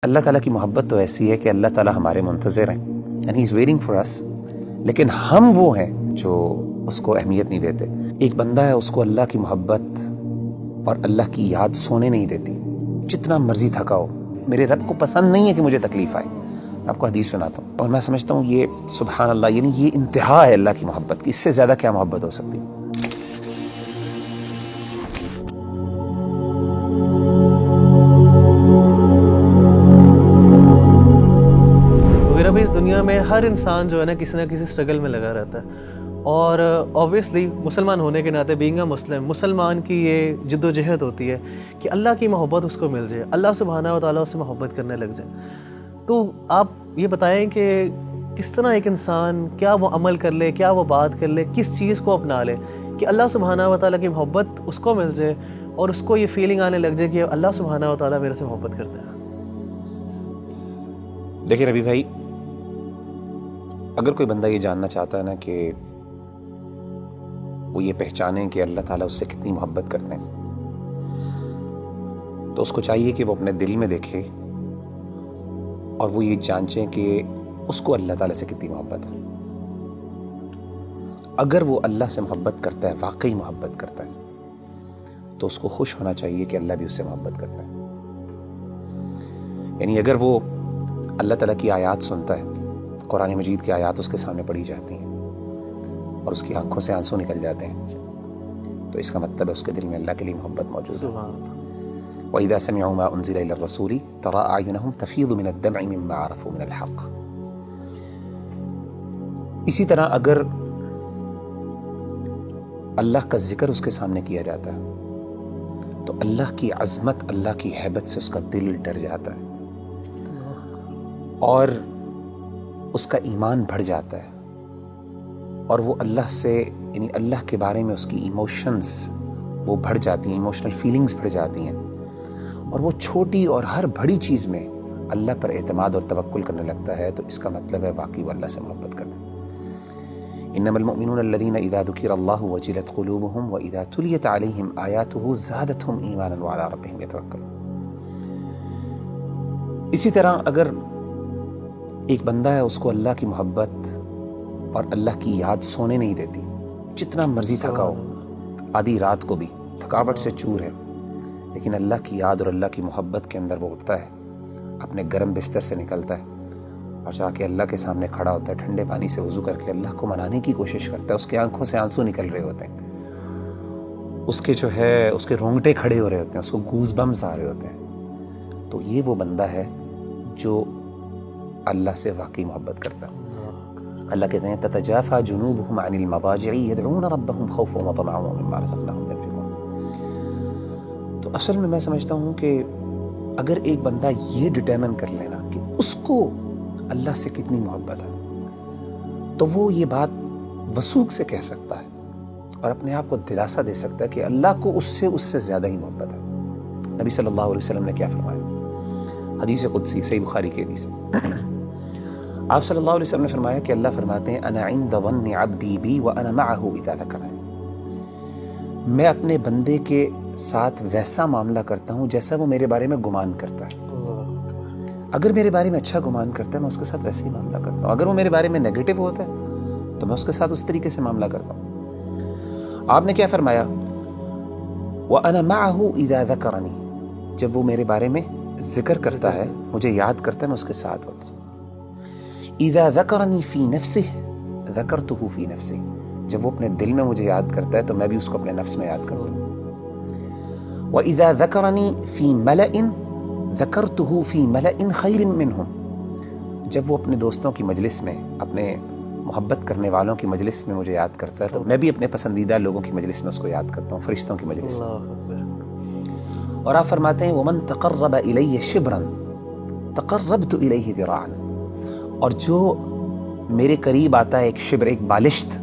اللہ تعالیٰ کی محبت تو ایسی ہے کہ اللہ تعالیٰ ہمارے منتظر ہیں and he is waiting for us, لیکن ہم وہ ہیں جو اس کو اہمیت نہیں دیتے۔ ایک بندہ ہے، اس کو اللہ کی محبت اور اللہ کی یاد سونے نہیں دیتی، جتنا مرضی تھکا ہو۔ میرے رب کو پسند نہیں ہے کہ مجھے تکلیف آئے۔ آپ کو حدیث سناتا ہوں اور میں سمجھتا ہوں یہ سبحان اللہ، یعنی یہ انتہا ہے اللہ کی محبت کی، اس سے زیادہ کیا محبت ہو سکتی۔ اس دنیا میں ہر انسان جو ہے نا کسی نہ کسی اسٹرگل میں لگا رہتا ہے، اور اوبویسلی مسلمان ہونے کے ناطے بینگ اے مسلمان کی یہ جد و جہد ہوتی ہے کہ اللہ کی محبت اس کو مل جائے، اللہ سبحانہ و تعالیٰ اس سے محبت کرنے لگ جائے۔ تو آپ یہ بتائیں کہ کس طرح ایک انسان کیا وہ عمل کر لے، کیا وہ بات کر لے، کس چیز کو اپنا لے کہ اللہ سبحانہ و تعالیٰ کی محبت اس کو مل جائے اور اس کو یہ فیلنگ آنے لگ جائے کہ اللہ سبحانہ و تعالیٰ میرے سے محبت کرتے ہیں۔ دیکھیں ربی بھائی، اگر کوئی بندہ یہ جاننا چاہتا ہے نا کہ وہ یہ پہچانے کہ اللہ تعالیٰ اس سے کتنی محبت کرتے ہیں، تو اس کو چاہیے کہ وہ اپنے دل میں دیکھے اور وہ یہ جانچیں کہ اس کو اللہ تعالیٰ سے کتنی محبت ہے۔ اگر وہ اللہ سے محبت کرتا ہے، واقعی محبت کرتا ہے، تو اس کو خوش ہونا چاہیے کہ اللہ بھی اس سے محبت کرتا ہے۔ یعنی اگر وہ اللہ تعالیٰ کی آیات سنتا ہے، قرآن مجید کی آیات اس کے سامنے پڑھی جاتی ہیں اور اس کی آنکھوں سے آنسو نکل جاتے ہیں، تو اس کا مطلب ہے اس کے دل میں اللہ کے لیے محبت موجود ہے۔ وَإِذَا سَمِعُوا مَا أُنزِلَ إِلَى الرَّسُولِ تَرَىٰ أَعْيُنَهُمْ تَفِيضُ مِنَ الدَّمْعِ مِمَّا عَرَفُوا مِنَ الْحَقِّ۔ اسی طرح اگر اللہ کا ذکر اس کے سامنے کیا جاتا ہے تو اللہ کی عظمت، اللہ کی ہیبت سے اس کا دل ڈر جاتا ہے اور اس کا ایمان بڑھ جاتا ہے، اور وہ اللہ سے، یعنی اللہ کے بارے میں اس کی ایموشنز وہ بڑھ جاتی ہیں، ایموشنل فیلنگز بڑھ جاتی ہیں، اور وہ چھوٹی اور ہر بڑی چیز میں اللہ پر اعتماد اور توکل کرنے لگتا ہے، تو اس کا مطلب ہے واقعی وہ اللہ سے محبت کرتا ہے۔ انما المؤمنون الذين اذا ذكر الله وجلت قلوبهم واذا تليت عليهم آياته زادتهم ایمانا وعلى ربهم يتوکلون۔ اسی طرح اگر ایک بندہ ہے، اس کو اللہ کی محبت اور اللہ کی یاد سونے نہیں دیتی، جتنا مرضی تھکا ہو، آدھی رات کو بھی تھکاوٹ سے چور ہے، لیکن اللہ کی یاد اور اللہ کی محبت کے اندر وہ اٹھتا ہے، اپنے گرم بستر سے نکلتا ہے اور جا کے اللہ کے سامنے کھڑا ہوتا ہے، ٹھنڈے پانی سے وضو کر کے اللہ کو منانے کی کوشش کرتا ہے، اس کے آنکھوں سے آنسو نکل رہے ہوتے ہیں، اس کے جو ہے اس کے رونگٹے کھڑے ہو رہے ہوتے ہیں، اس کو گوز بمز آ رہے ہوتے ہیں، تو یہ وہ بندہ ہے جو اللہ سے واقعی محبت کرتا ہے۔ اللہ کہتے ہیں تتجافى جنوبهم عن المضاجع يدعون ربهم خوفا وطمعا ومما رزقناهم ينفقون۔ تو اصل میں سمجھتا ہوں کہ اگر ایک بندہ یہ ڈٹرمن کر لینا کہ اس کو اللہ سے کتنی محبت ہے، تو وہ یہ بات وثوق سے کہہ سکتا ہے اور اپنے آپ کو دلاسا دے سکتا ہے کہ اللہ کو اس سے زیادہ ہی محبت ہے۔ نبی صلی اللہ علیہ وسلم نے کیا فرمایا؟ حدیث قدسی، صحیح بخاری کی حدیث۔ آپ صلی اللہ علیہ وسلم نے فرمایا کہ اللہ فرماتے ہیں انا عند ظن عبدی بی وانا معه اذا ذکرنی، میں اپنے بندے کے ساتھ ویسا معاملہ کرتا ہوں جیسا وہ میرے بارے میں گمان کرتا ہے۔ اگر میرے بارے میں اچھا گمان کرتا ہے، میں اس کے ساتھ ویسے ہی معاملہ کرتا ہوں، اگر وہ میرے بارے میں نیگیٹو ہوتا ہے تو میں اس کے ساتھ اس طریقے سے معاملہ کرتا ہوں۔ آپ نے کیا فرمایا؟ وانا معه اذا ذکرنی، جب وہ میرے بارے میں ذکر کرتا ہے، مجھے یاد کرتا ہے، میں اس کے ساتھ ہوتا ہوں۔ اذا ذکرنی فی نفسہ ذکرتہ فی نفسی، جب وہ اپنے دل میں مجھے یاد کرتا ہے تو میں بھی اس کو اپنے نفس میں یاد کرتا ہوں۔ وَإِذَا ذَكَرَنِي فِي مَلَئٍ ذَكَرْتُهُ فِي مَلَئٍ خَيْرٍ مِّنْهُمْ، جب وہ اپنے دوستوں کی مجلس میں، اپنے محبت کرنے والوں کی مجلس میں مجھے یاد کرتا ہے تو میں بھی اپنے پسندیدہ لوگوں کی مجلس میں اس کو یاد کرتا ہوں، فرشتوں کی مجلس میں۔ اور آپ فرماتے ہیں وَمَن تَقَرَّبَ إِلَيَّ شِبْرًا تَقَرَّبْتُ إِلَيْهِ ذِرَاعًا، اور جو میرے قریب آتا ہے ایک شبر، ایک بالشت،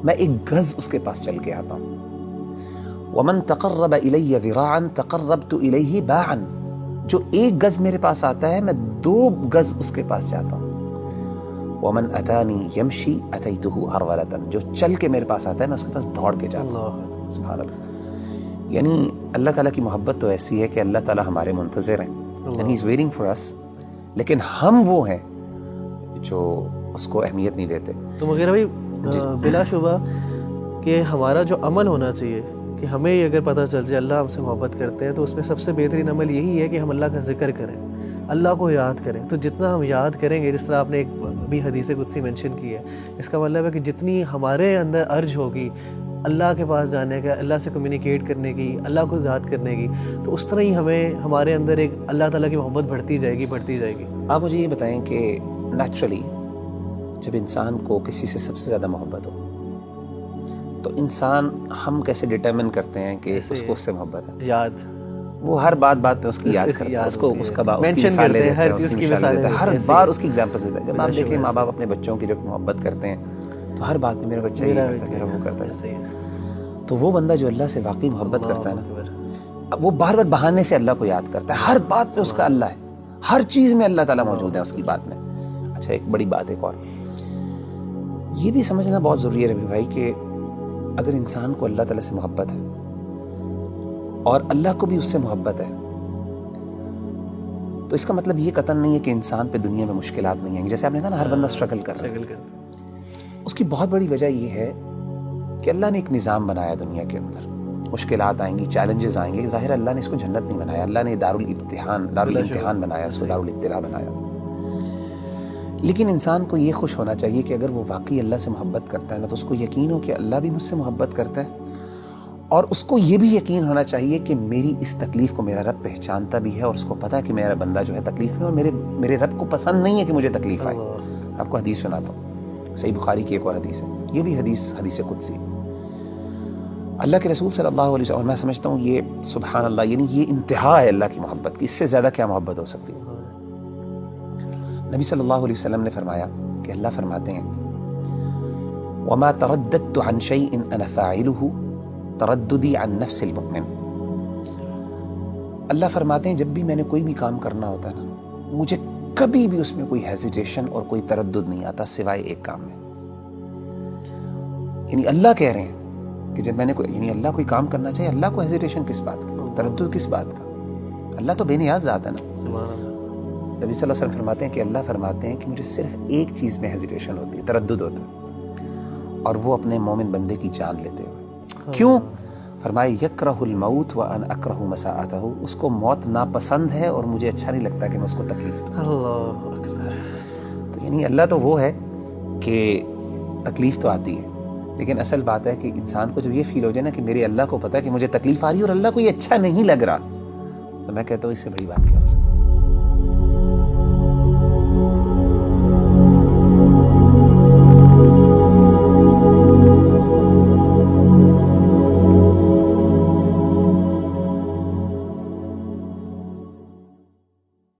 میں ایک گز اس کے پاس چل کے آتا ہوں۔ وَمَن تَقَرَّبَ إِلَيَّ ذِرَاعًا تَقَرَّبْتُ إِلَيْهِ بَاعًا، جو ایک گز میرے پاس آتا ہے میں 2 گز اس کے پاس جاتا ہوں۔ وَمَن أَتَانِي يَمْشِي أَتَيْتُهُ هَرْوَلَةً، جو چل کے میرے پاس آتا ہے میں اس کے پاس دوڑ کے جاتا ہوں۔ سبحان اللہ۔ یعنی اللہ تعالیٰ کی محبت تو ایسی ہے کہ اللہ تعالیٰ ہمارے منتظر ہیں، and he is waiting for us. لیکن ہم وہ ہیں جو اس کو اہمیت نہیں دیتے. تو مغیرہ بھائی بلا شبہ کہ ہمارا جو عمل ہونا چاہیے کہ ہمیں یہ اگر پتہ چل جائے اللہ ہم سے محبت کرتے ہیں تو اس میں سب سے بہترین عمل یہی ہے کہ ہم اللہ کا ذکر کریں, اللہ کو یاد کریں. تو جتنا ہم یاد کریں گے, جس طرح آپ نے ایک بھی حدیث قدسی مینشن کی ہے, اس کا مطلب ہے کہ جتنی ہمارے اندر ارج ہوگی اللہ کے پاس جانے کا, اللہ سے کمیونیکیٹ کرنے کی, اللہ کو یاد کرنے کی, تو اس طرح ہی ہمارے اندر ایک اللہ تعالیٰ کی محبت بڑھتی جائے گی. آپ مجھے یہ بتائیں کہ نیچرلی جب انسان کو کسی سے سب سے زیادہ محبت ہو تو انسان ہم کیسے ڈٹرمن کرتے ہیں کہ اس کو اس سے محبت ہے؟ یاد, وہ ہر بات پہ اس کی یاد کرتا ہے, اس کو اس کا مثال دیتا ہے, ہر بار اس کی ایگزامپل دیتا ہے. جب آپ دیکھیں ماں باپ اپنے بچوں کی جب محبت کرتے ہیں تو ہر بات میں میرا بچہ یہ کرتا ہے, میرا وہ کرتا ہے. تو وہ بندہ جو اللہ سے واقعی محبت کرتا ہے نا, وہ بار بار بہانے سے اللہ کو یاد کرتا ہے. ہر بات پہ اس کا اللہ ہے, ہر چیز میں اللہ تعالیٰ موجود ہے اس کی بات میں. اچھا ایک بڑی بات ایک اور یہ بھی سمجھنا بہت ضروری ہے ربی بھائی کہ اگر انسان کو اللہ تعالیٰ سے محبت ہے اور اللہ کو بھی اس سے محبت ہے تو اس کا مطلب یہ قطعاً نہیں ہے کہ انسان پہ دنیا میں مشکلات نہیں آئیں گی. جیسے آپ نے کہا نا ہر بندہ اسٹرگل کر رہا ہے, اس کی بہت بڑی وجہ یہ ہے کہ اللہ نے ایک نظام بنایا دنیا کے اندر. مشکلات آئیں گی, چیلنجز آئیں گے. ظاہر اللہ نے اس کو جنت نہیں بنایا, اللہ نے دارالامتحان بنایا, اس کو دارالابتلاء بنایا. لیکن انسان کو یہ خوش ہونا چاہیے کہ اگر وہ واقعی اللہ سے محبت کرتا ہے نا تو اس کو یقین ہو کہ اللہ بھی مجھ سے محبت کرتا ہے, اور اس کو یہ بھی یقین ہونا چاہیے کہ میری اس تکلیف کو میرا رب پہچانتا بھی ہے, اور اس کو پتہ ہے کہ میرا بندہ جو ہے تکلیف میں, اور میرے رب کو پسند نہیں ہے کہ مجھے تکلیف آئے. آپ کو حدیث سناتا ہوں, صحیح بخاری کی ایک اور حدیث ہے, یہ بھی حدیث قدسی. اللہ کے رسول صلی اللہ علیہ وسلم, اور میں سمجھتا ہوں یہ سبحان اللہ, یعنی یہ انتہا ہے اللہ کی محبت کی, اس سے زیادہ کیا محبت ہو سکتی ہے. نبی صلی اللہ علیہ وسلم نے فرمایا کہ اللہ فرماتے ہیں وَمَا تَرَدَّدْتُ عَنْ شَيْءٍ أَنَا فَاعِلُهُ تَرَدُّدِي عَنْ نَفْسِ الْمُؤْمِنِ. اللہ فرماتے ہیں جب بھی میں نے کوئی بھی کام کرنا ہوتا ہے نا, مجھے کبھی بھی اس میں کوئی ہیزیٹیشن اور کوئی تردد نہیں آتا سوائے ایک کام میں. یعنی اللہ کہہ رہے ہیں کہ جب میں نے یعنی اللہ کوئی کام کرنا چاہیے, اللہ کو ہیزیٹیشن کس بات کا, تردد کس بات کا؟ اللہ تو بے نیاز ذات ہے نا. نبی صلی اللہ علیہ وسلم فرماتے ہیں کہ اللہ فرماتے ہیں کہ مجھے صرف ایک چیز میں ہیزیٹیشن ہوتی ہے, تردد ہوتا ہے, اور وہ اپنے مومن بندے کی جان لیتے ہوئے. کیوں؟ فرمائے یکرہ الموت وانا اکرہ مساءتہ, اس کو موت ناپسند ہے اور مجھے اچھا نہیں لگتا کہ میں اس کو تکلیف دوں. اللہ اکبر. تو یعنی اللہ تو وہ ہے کہ تکلیف تو آتی ہے, لیکن اصل بات ہے کہ انسان کو جب یہ فیل ہو جائے نا کہ میرے اللہ کو پتہ ہے کہ مجھے تکلیف آ رہی ہے اور اللہ کو یہ اچھا نہیں لگ رہا, تو میں کہتا ہوں اس سے بڑی بات کیا ہو سکتی ہے.